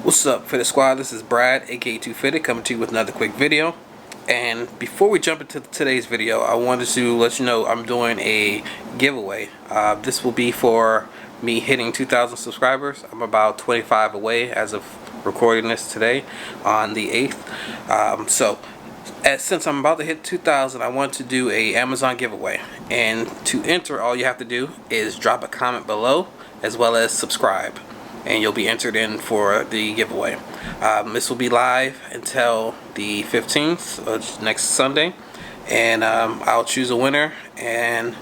What's up, Fitted Squad? This is Brad, aka 2Fitted, coming to you with another quick video. And before we jump into today's video, I wanted to let you know I'm doing a giveaway. This will be for me hitting 2,000 subscribers. I'm about 25 away as of recording this today on the 8th. Since I'm about to hit 2,000, I want to do a Amazon giveaway. And to enter, all you have to do is drop a comment below as well as subscribe, and you'll be entered in for the giveaway. This will be live until the 15th, next Sunday, and I'll choose a winner, and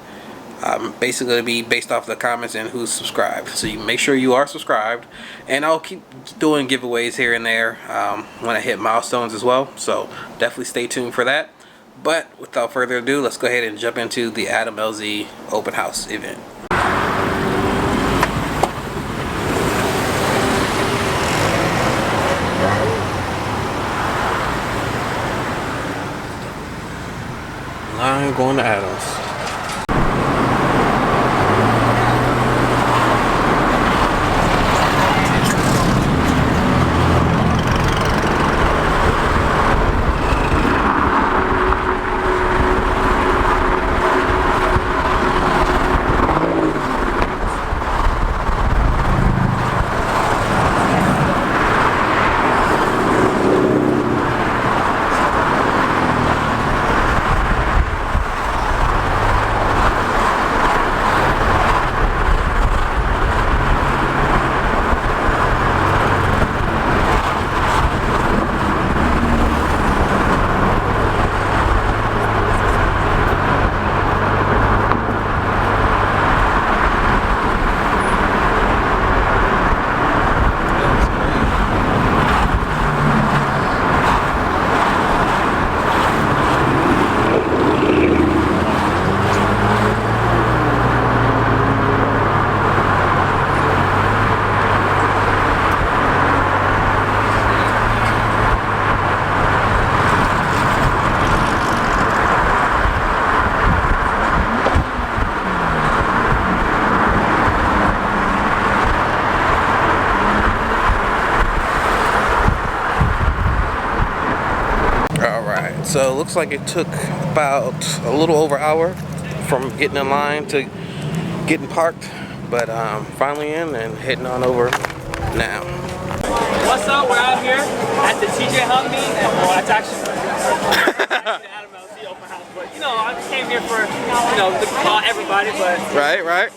basically it'll be based off the comments and who's subscribed. So you make sure you are subscribed, and I'll keep doing giveaways here and there when I hit milestones as well, so definitely stay tuned for that. But without further ado, let's go ahead and jump into the Adam LZ open house event. I'm going to Adams. So it looks like it took about a little over an hour from getting in line to getting parked, but finally in and heading on over now. What's up? We're out here at the TJ Hub meet. Well, it's actually the Adam LZ open house, but you know, I just came here for to call everybody, but Right.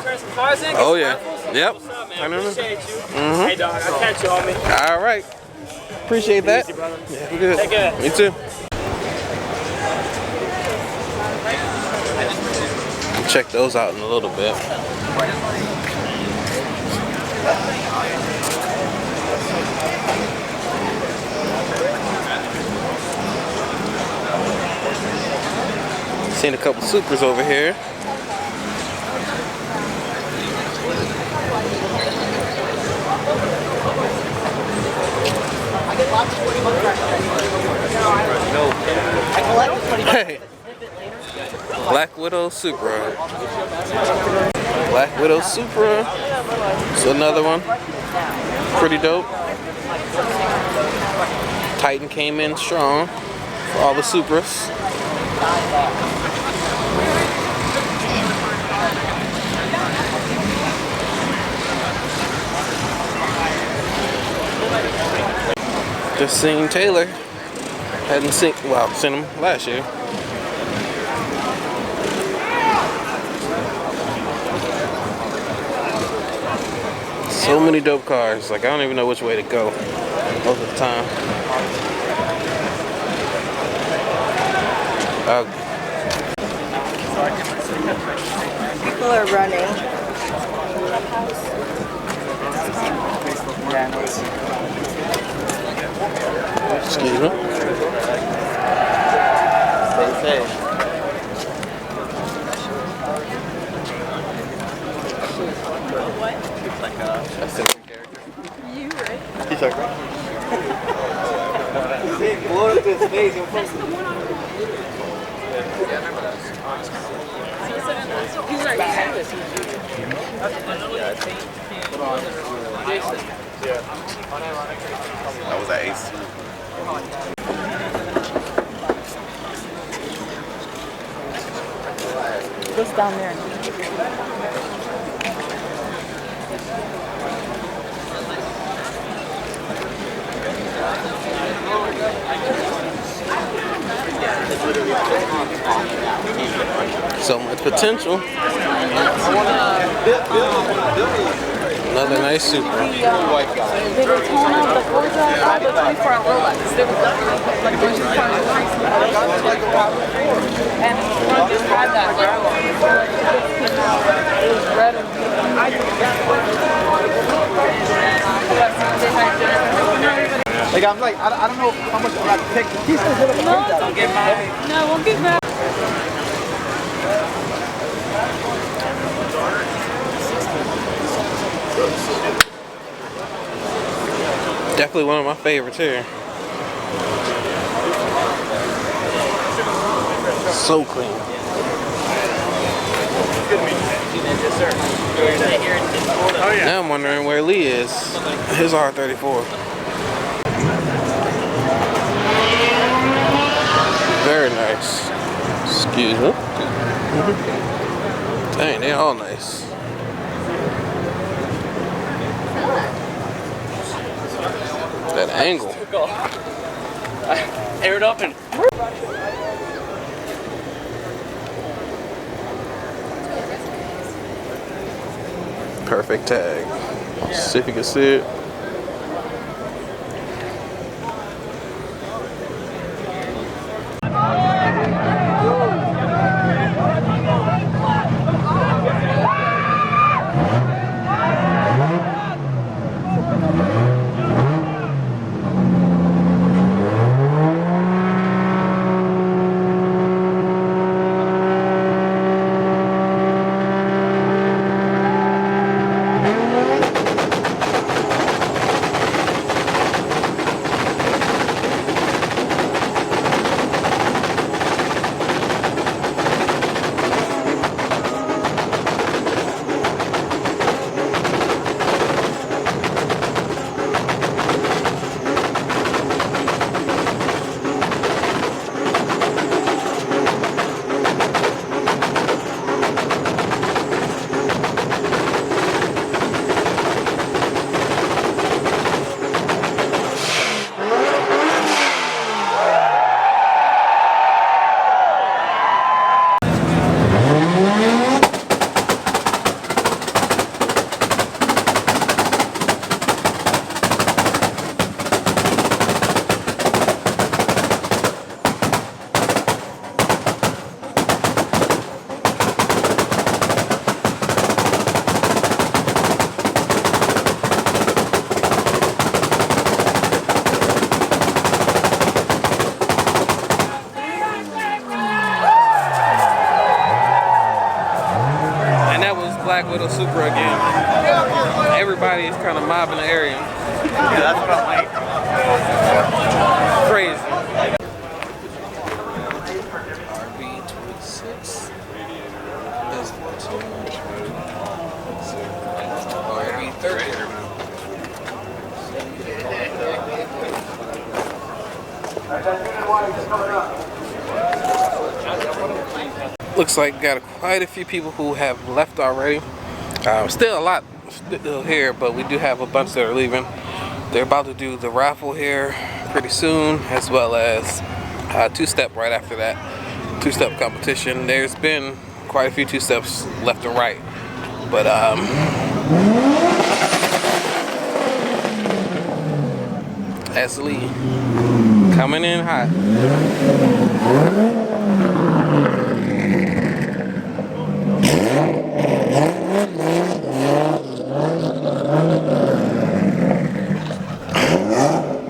turn some cars in. Oh yeah. Yep. What's up, man? I know. Appreciate you. Hey dog, I'll catch you on me. All right. Appreciate that. Easy, brother. Yeah, good. Take care. Me too. Check those out in a little bit. Seen a couple Supras over here. Hey. Black Widow Supra. Black Widow Supra. So another one. Pretty dope. Titan came in strong for all the Supras. Just seen Taylor. Hadn't seen, well, seen him last year. So many dope cars. Like, I don't even know which way to go most of the time. People are running. Excuse me. Stay safe. What? That's a good character. You, right? He's like, right? Blow up his face. He's like, Yeah, I think. That was an ace too. Goes down there. So much potential. Another nice super. The Daytona, the Forza, the 24-hour Rolex. They were like a bunch of cars. And one just had that. It was red and pink. Like I'm like, I don't know how much I got to take. He's still good at the No, don't get mad. No, won't get mad. Definitely one of my favorites here. So clean. Now I'm wondering where Lee is. His R34. Very nice. Excuse me. Dang, they all nice. That angle. Air it up and. Perfect tag. See if you can see it. Black Widow Supra again. Everybody is kind of mobbing the area. Yeah, that's what I'm like. Crazy. RB26. That's RB30. Looks like got quite a few people who have left already. Still a lot still here, but we do have a bunch that are leaving. They're about to do the raffle here pretty soon, as well as two-step right after that. Two-step competition. There's been quite a few two-steps left and right, but that's Lee coming in hot.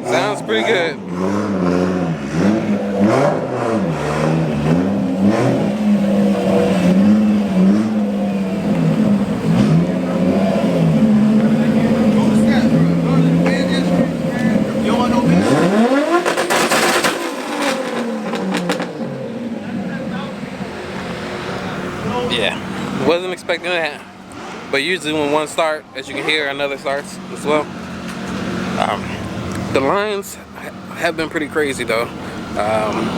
Sounds pretty good. Yeah, wasn't expecting that. But usually when one starts, as you can hear, another starts as well. The lines have been pretty crazy though.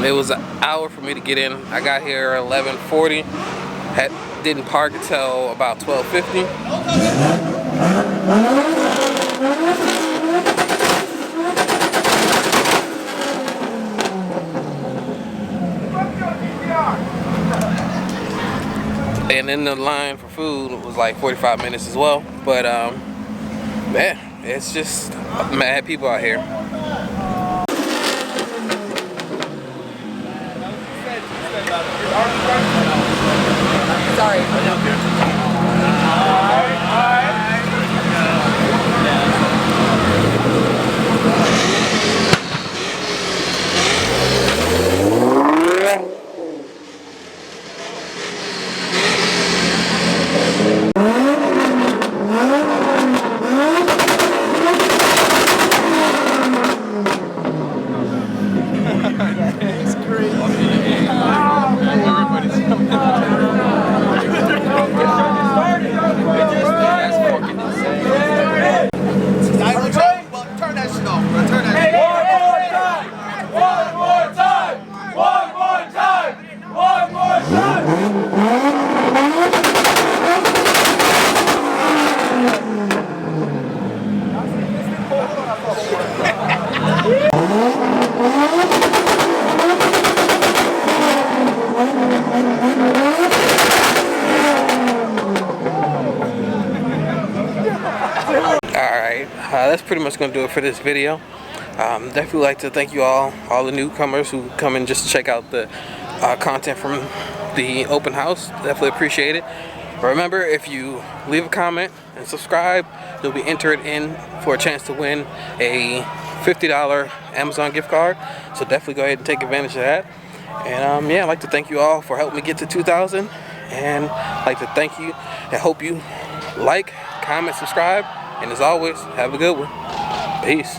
It was an hour for me to get in. I got here at 11:40. Didn't park until about 12:50. And then the line for food was like 45 minutes as well. But man, it's just mad people out here. Sorry. That's pretty much gonna do it for this video. Definitely like to thank you all the newcomers who come in just to check out the content from the open house. Definitely appreciate it. Remember, if you leave a comment and subscribe, you'll be entered in for a chance to win a $50 Amazon gift card. So definitely go ahead and take advantage of that. And yeah, I'd like to thank you all for helping me get to 2,000. And I'd like to thank you and hope you like, comment, subscribe. And as always, have a good one. Peace.